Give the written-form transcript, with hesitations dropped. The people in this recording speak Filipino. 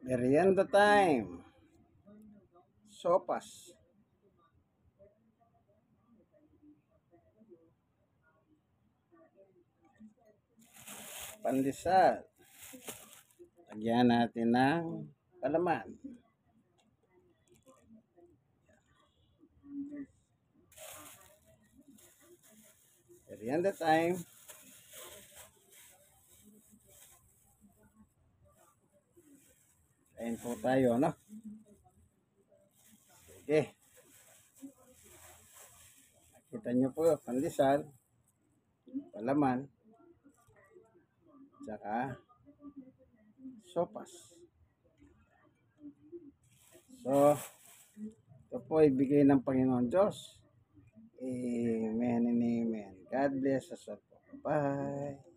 Merienda time. Sopas. Pandesal. Lagyan natin ng palaman. Merienda time. Kain po tayo, no? Sige. Nakita nyo po, pandesal, palaman, tsaka sopas. So, ito po ibigay ng Panginoon Diyos. Amen and amen. God bless us all. Bye.